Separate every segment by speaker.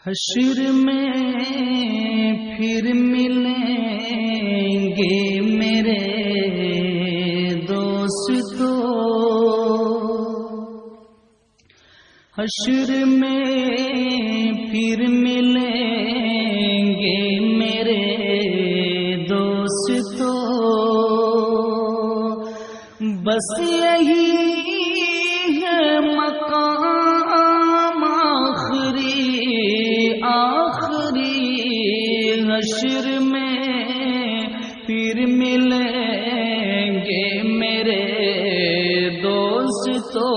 Speaker 1: حشر میں پھر ملیں گے میرے دوستو، حشر میں پھر ملیں گے میرے دوستو، بس یہی ہے مقام آخری، حشر میں پھر ملیں گے میرے دوستو،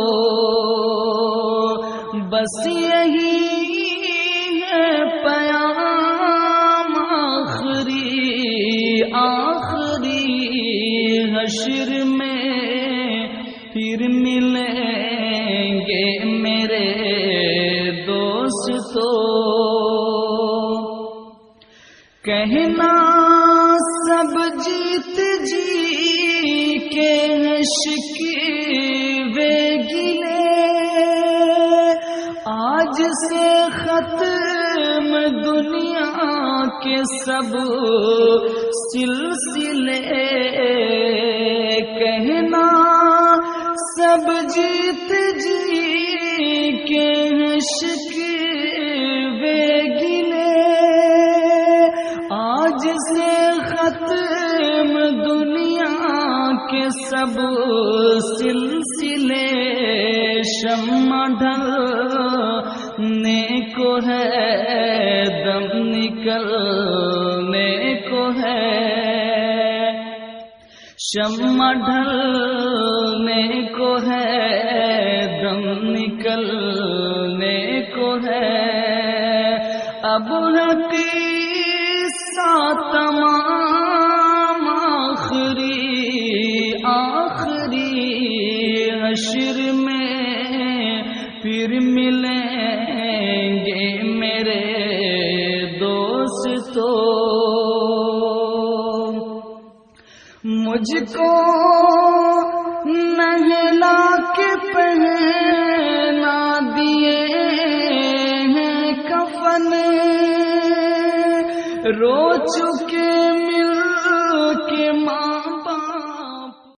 Speaker 1: بس یہی ہے پیام آخری، حشر میں پھر ملیں گے میرے دوستو، کہنا سب جیت جی کے شکوے گلے، آج سے ختم دنیا کے سب سلسلے، کہنا سب جیت جی کے شکوے گلے، آج سے ختم دنیا کے سب سلسلے، شمع ڈھلنے کو ہے، دم نکلنے کو ہے، شمع ڈھلنے کو ہے، دم نکلنے کو ہے، اب قصہ تمام آخری، حشر میں پھر ملیں گے میرے دوستو، مجھ کو نہلا کے پہنا دیے ہیں کفن، رو چکے